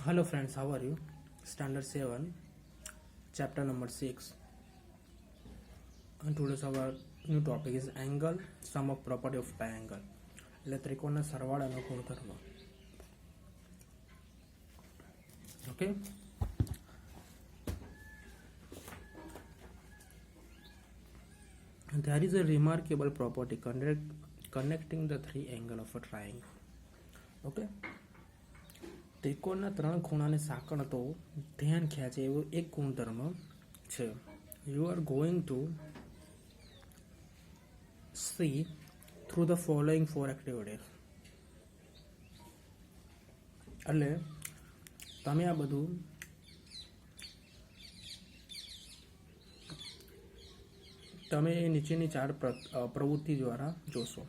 Hello friends, how are you? Standard 7, chapter number 6. And today's our new topic is angle, sum of property of triangle. એટલે ત્રિકોણના સરવાળાનો ગુણધર્મ. Okay? There is a remarkable property connecting the three angles of a triangle. Okay? ત્રિકોણના ત્રણ ખૂણાને સાંકળતો ધ્યાન ખેંચે એવો એક ગુણધર્મ છે. You are going to see through the following four activities. એટલે તમે આ બધું તમે એ નીચેની ચાર પ્રવૃત્તિ દ્વારા જોશો.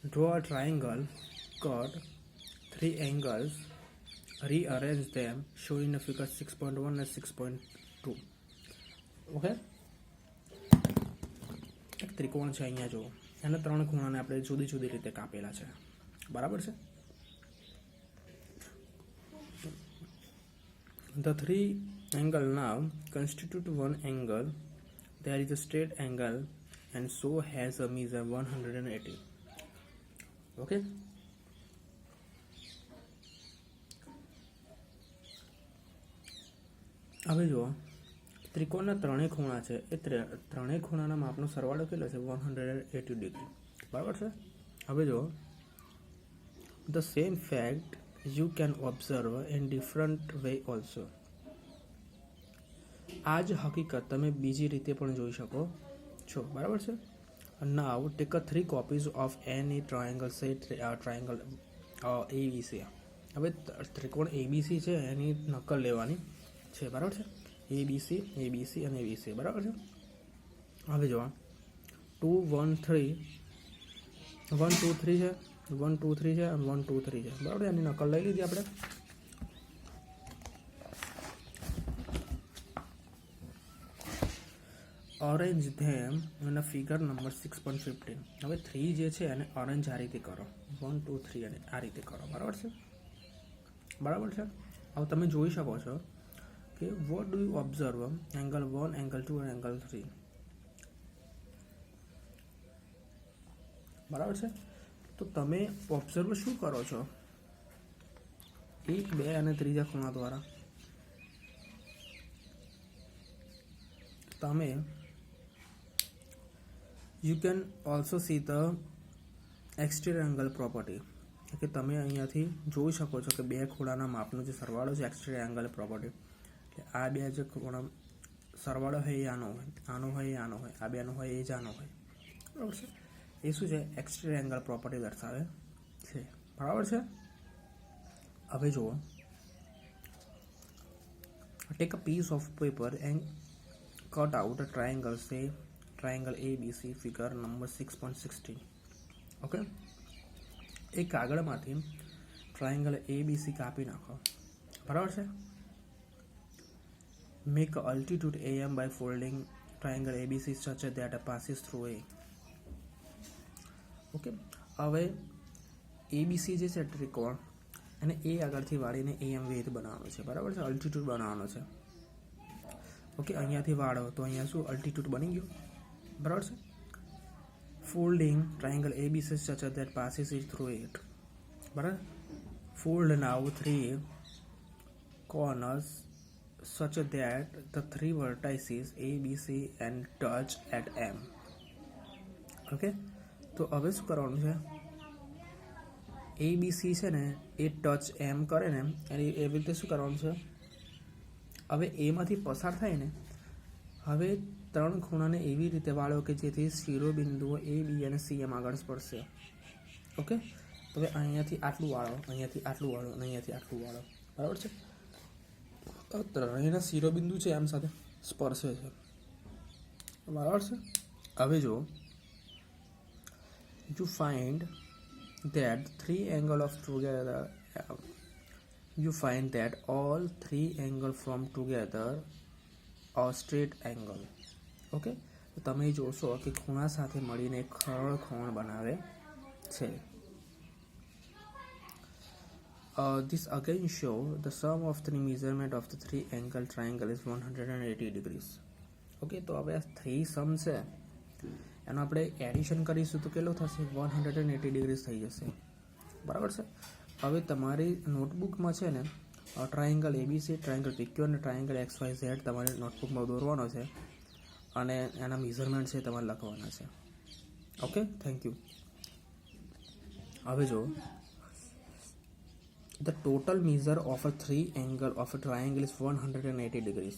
Draw a triangle, cut three angles, rearrange them, showing the figure 6.1 and 6.2. Okay, એક ત્રિકોણ છે અહીંયા જુઓ, એના ત્રણ ખૂણાને આપણે જુદી જુદી રીતે કાપેલા છે, બરાબર છે. The three angle now constitute one angle. There is a straight angle and so has a measure 180. Okay. હવે જુઓ, ત્રિકોણના ત્રણેય ખૂણા છે, એ ત્રણેય ખૂણાના માપનો સરવાળો કેટલો છે? 180 ડિગ્રી, બરાબર છે. હવે જુઓ, the same fact you can observe in different way also. આ જ હકીકત તમે બીજી રીતે પણ જોઈ શકો છો, બરાબર છે. Now take a 3 copies of any triangle, say triangle ABC. હવે ત્રિકોણ એબીસી છે એની નકલ લેવાની છે, બરાબર છે. એબીસી, એબીસી અને એબીસી, બરાબર છે. હવે જો 2 1 3 1 2 3 છે, 1 2 3 છે અને 1 2 3 છે, બરાબર. એની નકલ લઈ લીધી આપણે. ઓરેન્જ ધેમ અને ફિગર નંબર 6.15. હવે 3 જે છે એને ઓરેન્જ આ રીતે કરો, 1 2 3 અને આ રીતે કરો, બરાબર છે, બરાબર છે. હવે તમે જોઈ શકો છો કે what do you observe? Angle 1, angle 2 and angle 3, બરાબર છે. તો તમે ઓબ્ઝર્વ શું કરો છો? 1 2 અને ત્રીજા ખૂણા દ્વારા તમે you can also see the exterior angle property. કે તમે અહીંયાથી જોઈ શકો છો કે બે ખૂણાના માપનો જે સરવાળો છે, એક્સટીરિયર એંગલ પ્રોપર્ટી. આ બે જે ખૂણા સરવાળો હોય એ આનો હોય, આનો હોય એ આનો હોય, આ બેનો હોય એ જ આનો હોય, બરાબર છે. એ શું છે? એક્સટીરિયર એંગલ પ્રોપર્ટી દર્શાવે છે, બરાબર છે. હવે જુઓ, take a piece of paper and cut out a triangle, say triangle ABC, figure number 6.16. Okay, એક કાગળમાંથી ટ્રાયંગલ એબીસી કાપી નાખો, બરાબર છે. Make a altitude AM by folding triangle ABC such that it passes through A. Okay, હવે ABC જે છે ત્રિકોણ અને એ આગળથી વાળીને AM વેધ બનાવવાનો છે, બરાબર છે. અલ્ટિટ્યુડ બનાવવાનો છે. ઓકે, અહીંયાથી વાળો તો અહીંયા શું અલ્ટિટ્યુડ બની ગયો, બરાબર છે. Folding triangle ABC such that passes it through it, બરાબર. Fold now 3 corners such that the 3 vertices A, B, C and touch at M. Okay, તો હવે શું કરવાનું છે? ABC છે ને એ ટચ M કરે ને એવી રીતે શું કરવાનું છે? હવે એમાંથી પસાર થાય ને, હવે ત્રણ ખૂણાને એવી રીતે વાળો કે જેથી શિરોબિંદુઓ A, B અને C એમ આગળ સ્પર્શે. ઓકે, તો હવે અહીંયાથી આટલું વાળો, અહીંયાથી આટલું વાળો અને અહીંયાથી આટલું વાળો, બરાબર છે. ત્રણેયના શિરોબિંદુ છે એમ સાથે સ્પર્શે છે, બરાબર છે. હવે જો you find that all three angles from together are straight angle. Okay, તો તમે જોશો કે ખૂણા સાથે મળીને એક ખળ કોણ બનાવે છે. This again show the sum of the measurement of the three angle triangle is 180 degrees. Okay, તો હવે આ થ્રી સમ છે એનું આપણે એડિશન કરીશું તો કેટલું થશે? 180 ડિગ્રીઝ થઈ જશે, બરાબર છે. હવે તમારી નોટબુકમાં છે ને ટ્રાયંગલ એબીસી, ટ્રાયંગલ પીક્યુ અને ટ્રાયંગલ XYZ તમારે નોટબુકમાં દોરવાનો છે અને એના મેઝરમેન્ટ છે તમારે લખવાના છે. Okay, thank you. હવે જો the total measure of a three angle of a triangle is 180 degrees.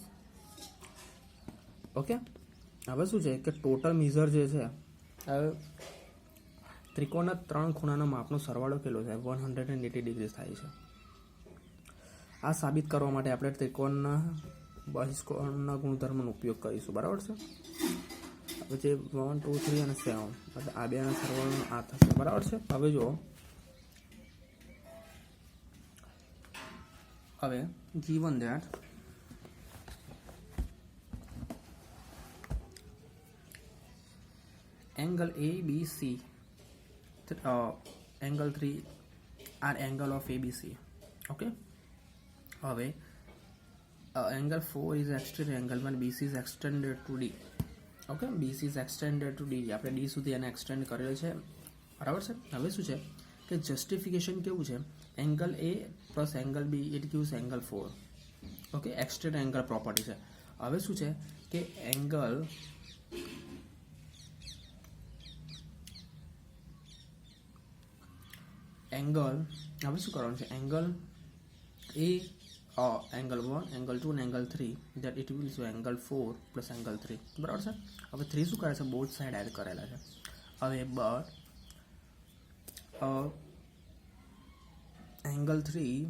Okay, હવે શું છે કે ટોટલ મેઝર જે છે ત્રિકોણના ત્રણ ખૂણાના માપનો સરવાળો કેટલો છે? 180 ડિગ્રી થાય છે. આ સાબિત કરવા માટે આપણે ત્રિકોણના બહિષ્કોણના ગુણધર્મનો ઉપયોગ કરીશું, બરાબર છે. હવે જે 1, 2, 3 અને 7 એટલે આ બેના સરવાળોનો આ થશે, બરાબર છે. હવે જો હવે given that angle ABC angle 3 are angle of ABC. Okay, હવે angle 4 is extended angle when BC is extended to D. Okay, BC is extended to D. આપણે D સુધી એને એક્સટેન્ડ કરેલ છે, બરાબર છે. હવે શું છે કે જસ્ટિફિકેશન કેવું છે? Angle A plus angle B it gives angle 4. Okay, extend angle property છે. હવે શું છે કે એંગલ હવે શું કરવાનું છે? એંગલ A એંગલ 1, એંગલ 2 અને angle 3 that it will show angle 4 plus angle 3, બરાબર છે. હવે 3 શું કરે છે? બોથ સાઈડ એડ કરેલા છે. હવે but angle 3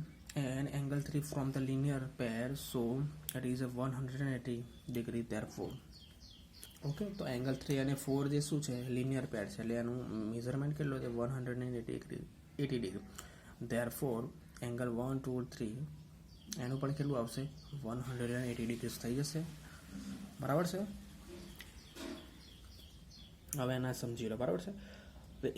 and angle 3 from the linear pair, so it is a 180 degree therefore. Okay, તો એંગલ 3 અને 4 જે શું છે? લિનિયર પેર છે એટલે એનું મેઝરમેન્ટ કેટલું છે? 180 ડિગ્રી. therefore એંગલ 1, 2, 3 એનું પણ કેટલું આવશે? 180 ડિગ્રી થઈ જશે, બરાબર છે. હવે એના સમજી લો, બરાબર છે.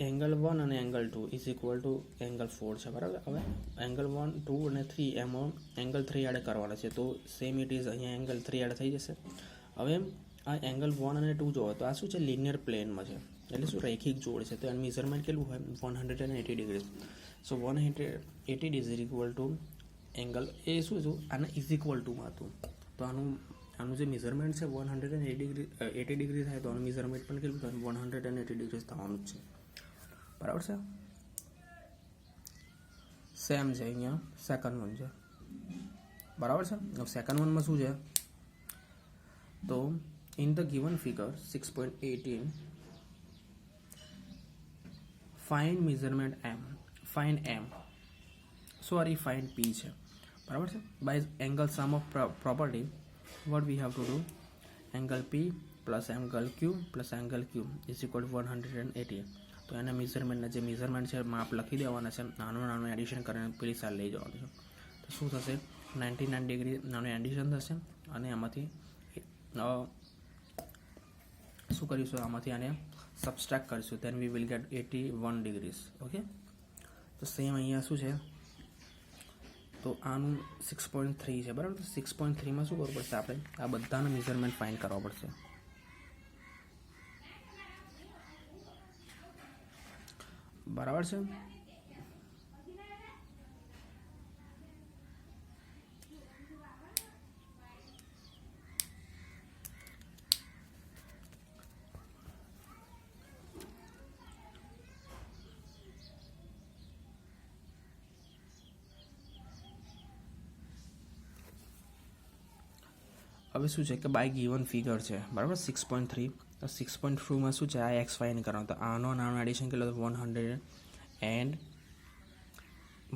એંગલ 1 અને angle 2 is equal to angle 4 છે, બરાબર. હવે એંગલ 1, 2 અને 3 એમાં એંગલ 3 એડ કરવાના છે, તો સેમ ઇટ ઇઝ અહીંયા એંગલ 3 એડ થઈ જશે. હવે આ એંગલ 1 અને 2 જોવો તો આ શું છે? લિનિયર પ્લેનમાં છે એટલે શું? રેખિક જોડ છે, તો એનું મેઝરમેન્ટ કેટલું હોય? 180 degree. So 180 is equal to angle A શું હતું? આને ઇઝ ઇક્વલ ટુમાં હતું, તો આનું જે મેઝરમેન્ટ છે 180 ડિગ્રી થાય તો આનું મેઝરમેન્ટ પણ કેટલું થાય? 180 ડિગ્રી થવાનું જ છે, બરાબર છે. સેમ છે અહીંયા સેકન્ડ વન છે, બરાબર છે. સેકન્ડ વનમાં શું છે? તો in the given figure 6.18 find measurement find P છે, બરાબર છે. By angle sum of property what we have to do? Angle P plus angle Q plus angle Q is equal to 180. તો એના મેઝરમેન્ટના જે મેઝરમેન્ટ છે માપ લખી દેવાના છે, નાનું એડિશન કરીને પેલી સાઈડ લઈ જવાનું છે. તો શું થશે? 99 ડિગ્રી નાનું એડિશન થશે અને આમાંથી શું કરીશું? આમાંથી આને સબસ્ટ્રેક્ટ કરીશું, then we will get 81 degrees. Okay, તો સેમ અહીંયા શું છે? તો આનું 6.3 છે, બરાબર. તો 6.3માં શું કરવું પડશે? આપણે આ બધાના મેઝરમેન્ટ ફાઇન્ડ કરવા પડશે, બરાબર છે. હવે શું છે કે બાય ગિવન ફિગર છે, બરાબર. 6.3 તો 6.2માં શું છે? આ એક્સ વાયને કરવાનું. તો આનો નાનો એડિશન કેટલો? 100 એન્ડ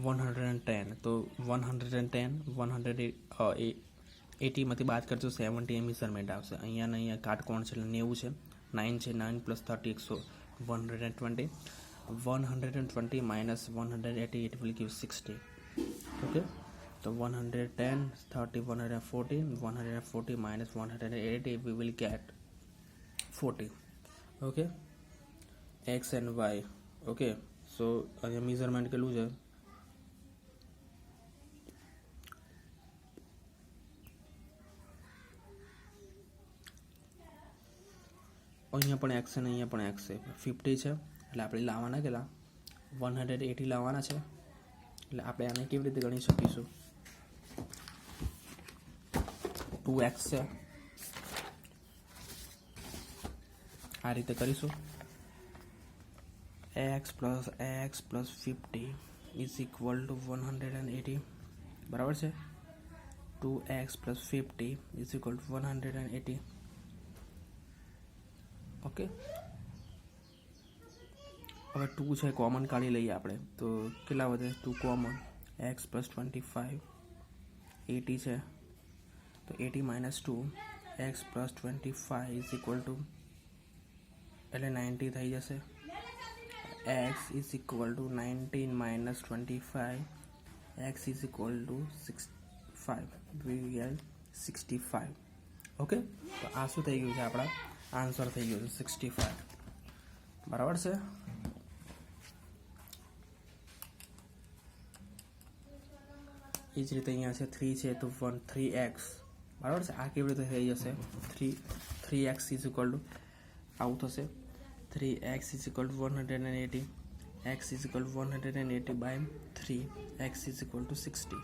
110. તો 110 180માંથી બાદ કરજો 70 એ મેઝરમેન્ટ આવશે. અહીંયા કાટકોણ છે એટલે 90 છે, 9 છે, 9 plus 30 120 120 minus 180 it will give 60. Okay, તો 110 30 140 140 minus 180 we will get 40. okay, x and y. okay, so અહીંયા મેઝરમેન્ટ કેટલું છે? અહીંયા પણ એક્સ છે ને અહીંયા પણ એક્સ છે, 50 છે એટલે આપણે લાવવાના કેટલા 180 લાવવાના છે. એટલે આપણે આને કેવી રીતે ગણી શકીશું, 2x છે આ રીતે કરીશું. x plus 50 is equal to 180 બરાબર છે. 2x plus 50 is equal to 180. Okay, હવે 2 છે કોમન કાઢી લઈએ આપણે તો કેટલા વધે 2 કોમન, x plus 25 80 છે તો 80 minus 2 x plus 25 is equal to એટલે 90 થઈ જશે. x is equal to 19 minus 25, x is equal to 65, we get 65. Okay, તો આ શું થઈ ગયું છે, આપણા આન્સર થઈ ગયો છે 65 બરાબર છે. એ જ રીતે અહીંયા છે 3 છે તો 3x બરાબર છે. આ કેવી રીતે થઈ જશે 3x is equal to આવું થશે 3x is equal to 180, x is equal to 180 by 3, x is equal to 60.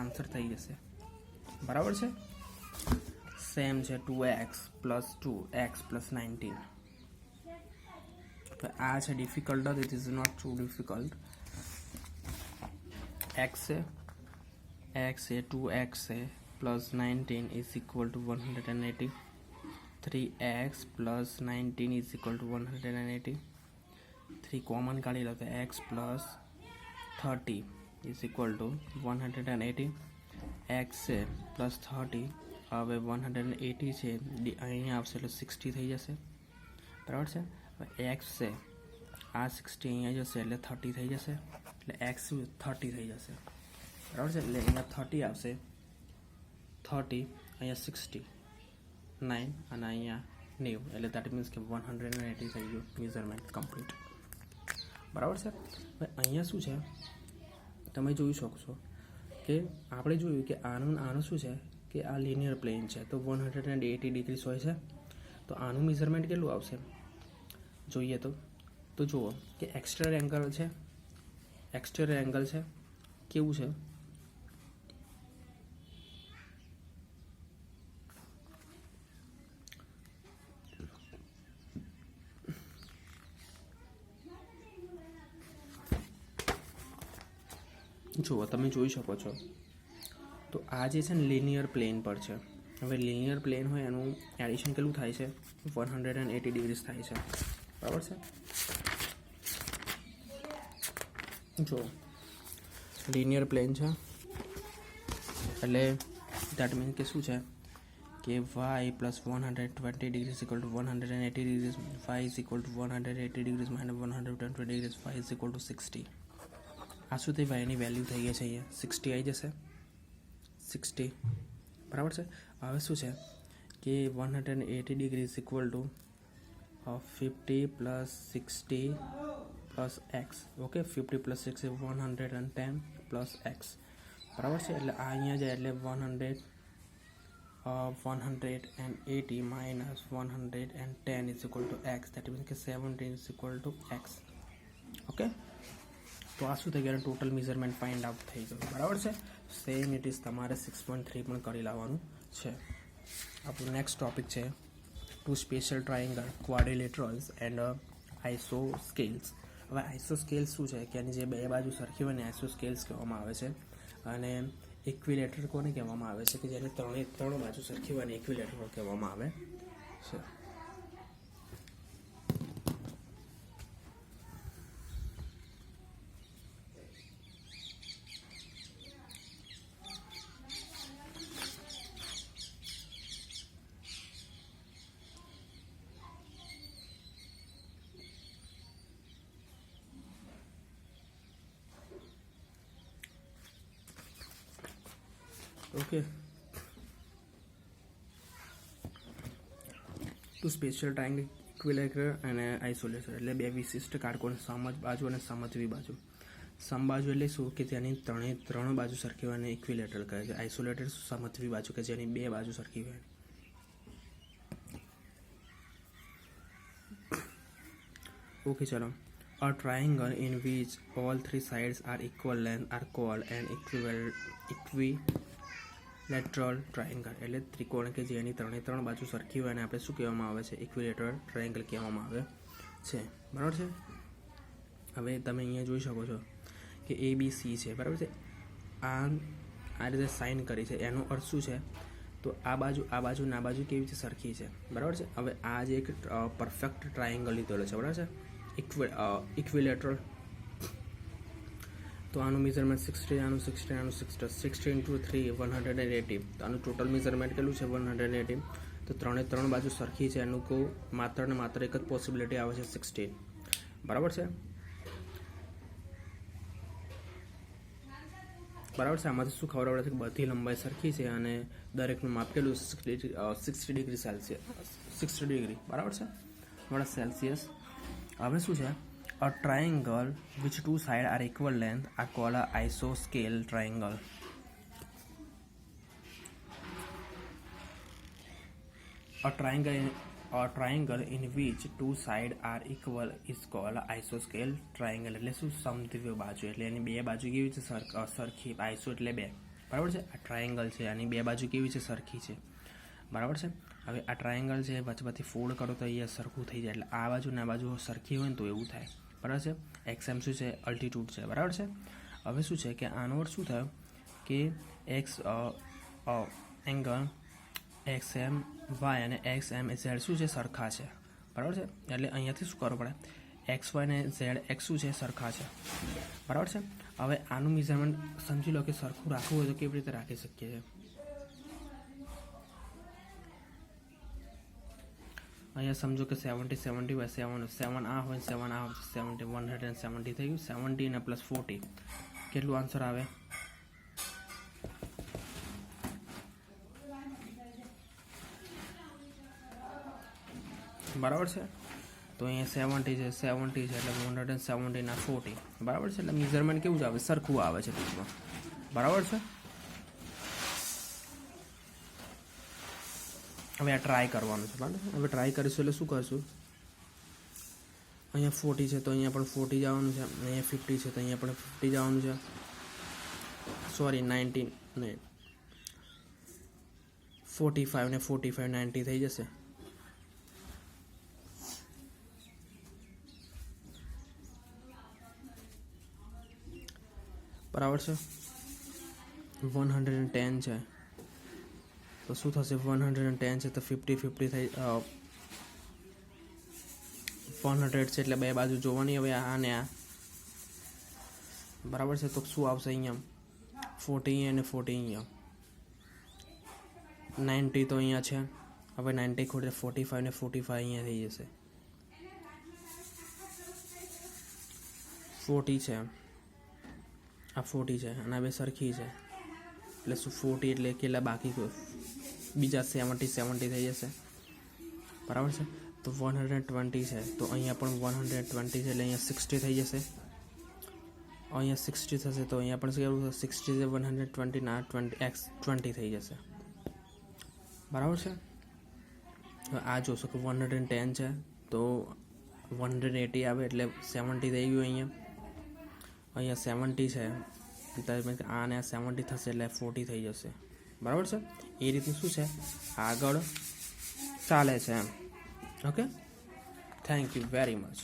Answer થઈ જશે બરાબર છે. સેમ છે 2x plus 2x plus 19. તો આ છે difficult, it is not too difficult. x છે 2x છે plus 19 is equal to 180. 3x plus 19 is equal to 180. 3 common કાઢી લો તો x plus 30 is equal to 180. x છે plus 30, હવે 180 છે અહીંયા આવશે એટલે 60 થઈ જશે બરાબર છે. હવે x છે આ 60 અહીંયા જશે એટલે 30 થઈ જશે એટલે x 30 થઈ જશે બરાબર છે. એટલે અહીંયા 30 આવશે, 30 અહીંયા 60 9 અને અહીંયા 90 એટલે દેટ મીન્સ કે 180 થઈ ગયું મેઝરમેન્ટ કમ્પ્લીટ બરાબર છે. હવે અહીંયા શું છે તમે જોઈ શકો છો કે આપણે જોયું કે આનું શું છે કે આ લિનિયર પ્લેન છે તો 180 ડિગ્રી હોય છે તો આનું મેઝરમેન્ટ કેટલું આવશે જોઈએ તો જુઓ કે એક્સટેરિયર એંગલ છે કેવું છે જુઓ તમે જોઈ શકો છો તો આ જે છે ને લિનિયર પ્લેન પર છે. હવે લિનિયર પ્લેન હોય એનું એડિશન કેટલું થાય છે 180 ડિગ્રી થાય છે બરાબર છે. જો લિનિયર પ્લેન છે એટલે દેટ મીન્સ કે શું છે કે y plus 120 degrees equal to 180 degrees, y is equal to 180 degrees minus 120 degrees, y is equal to 60. આ શું થઈ વાયની વેલ્યુ થઈ ગઈ છે અહીંયા 60 આવી જશે 60 બરાબર છે. હવે શું છે કે 180 degree is equal two 50 plus 60 plus x. Okay, 50 plus 60 110 plus x બરાબર છે. એટલે આ અહીંયા જાય એટલે 180 minus 110 is equal to x, that means કે 17 is equal to x. Okay, તો આ શું થઈ ગયું ટોટલ મેઝરમેન્ટ ફાઇન્ડ આઉટ થઈ ગયું બરાબર છે. સેમ ઇટ ઇઝ તમારે 6.3 પણ કરી લાવવાનું છે. આપણું નેક્સ્ટ ટોપિક છે two special triangle, quadrilaterals and isosceles. હવે આઇસો સ્કેલ્સ શું છે કે એની જે બે બાજુ સરખી હોય ને આઇસો સ્કેલ્સ કહેવામાં આવે છે. અને ઇક્વિલેટર કોને કહેવામાં આવે છે કે જેને ત્રણ બાજુ સરખી હોય ને ઇક્વિલેટર કહેવામાં આવે છે. ઓકે, ટુ સ્પેશિયલ ટ્રાયેંગલ, ઇક્વિલેટર અને આઇસોલેટર એટલે બે વિશિષ્ટ કાટકોણ સમબાજુ અને સમદ્વિ બાજુ. સમબાજુ એટલે શું કે જેની ત્રણ બાજુ સરખી હોય અને ઇક્વિલેટર કહે છે. આઇસોલેટર સમદ્વિ બાજુ કે જેની બે બાજુ સરખી હોય. ઓકે ચલો. A triangle in which all three sides are equal length are called an equilateral triangle. એટલે ત્રિકોણ કે જેની ત્રણ બાજુ સરખી હોય અને આપણે શું કહેવામાં આવે છે? ઇક્વિલેટરલ ટ્રાયેંગલ કહેવામાં આવે છે. બરાબર છે. હવે તમે અહીંયા જોઈ શકો છો કે ABC છે. બરાબર છે. આ રીતે સાઇન કરી છે. એનો અર્થ શું છે? તો આ બાજુ ને આ બાજુ કેવી રીતે સરખી છે. બરાબર છે. હવે આ જે એક પરફેક્ટ ટ્રાયેંગલ લીધેલો છે. બરાબર છે. ઇક્વિલેટરલ. તો આનું મેઝરમેન્ટ 60, આનું 60, આનું 60 × 3 180. તો આનું ટોટલ મેઝરમેન્ટ કેટલું છે? 180. તો ત્રણ બાજુ સરખી છે એનું કહું માત્ર ને માત્ર એક જ પોસિબિલિટી આવે છે 16. બરાબર છે. આમાંથી શું ખબર પડે છે કે બધી લંબાઈ સરખી છે અને દરેકનું માપ કેટલું 60 ડિગ્રી સેલ્સિયસ 60 ડિગ્રી. બરાબર છે. થોડા સેલ્સિયસ. હવે શું છે? A triangle which two sides are equal length are called an isosceles triangle. A triangle in which two sides are equal is called isosceles triangle. એટલે શું? સમદ્વિ બાજુ. એટલે એની બે બાજુ કેવી છે? સરખી. આઈસો એટલે બે. બરાબર છે. આ ટ્રાયેંગલ છે, આની બે બાજુ કેવી છે? સરખી છે. બરાબર છે. હવે આ ટ્રાયેંગલ છે, વચ્ચેથી ફોલ્ડ કરો તો અહીંયા સરખું થઈ જાય. એટલે આ બાજુ ને આ બાજુ સરખી હોય ને તો એવું થાય. બરાબર છે. XM શું છે? અલ્ટિટ્યૂડ છે. બરાબર છે. હવે શું છે કે આનો અર્થ શું થયો કે એંગલ XM Y અને XM Z શું છે? સરખા છે. બરાબર છે. એટલે અહીંયાથી શું કરવું પડે? XY અને ZX શું છે? સરખા છે. બરાબર છે. હવે આનું મેઝરમેન્ટ સમજી લો કે સરખું રાખવું હોય તો કેવી રીતે રાખી શકીએ છીએ? અહીંયા સમજો કે 70 હોય, 7 આ હોય, 7 આ હોય, 70 170 થઈ ગયું. 70 અને +40 કેટલું આન્સર આવે? બરાબર છે. તો અહીંયા 70 છે એટલે 170 ના 40. બરાબર છે. એટલે મેઝરમેન્ટ કેવું આવે? સરખું આવે છે ટૂંકમાં. બરાબર છે. હવે આ ટ્રાય કરવાનું છે. બરાબર. હવે ટ્રાય કરીશું એટલે શું કરશું? અહીંયા 40 છે તો અહીંયા પણ 40 જવાનું છે. અહીંયા 50 છે તો અહીંયા પણ 50 જવાનું છે. સોરી 19 નહીં, 45 ને 45 90 થઈ જશે. બરાબર છે. 110 છે તો શું થશે? 110 છે તો 50 થઈ 100 છે એટલે બે બાજુ જોવાની. હવે આ ને આ બરાબર છે. તો શું આવશે? અહીંયા 40 અને 40 અહીંયા 90 તો અહીંયા છે. હવે 90 ખોટે 45 ને 45 અહીંયા થઈ જશે. 40 છે, આ 40 છે અને આ બે સરખી છે એટલે શું 40 એટલે કેટલા બાકી બીજા 70 થઈ જશે. બરાબર છે. તો 120 છે તો અહીંયા પણ 120 છે એટલે અહીંયા 60 થઈ જશે. અહીંયા 60 થશે તો અહીંયા પણ કેવું થશે? 60 છે 120 ના 20 થઈ જશે. બરાબર છે. હવે આ જોશો કે 110 છે તો 180 આવે એટલે 70 થઈ ગયું. અહીંયા 70 છે આ ને 70 થશે એટલે 40 થઈ જશે. બરાબર છે. એ રીતનું શું છે? આગળ ચાલે છે એમ. Okay. Thank you very much.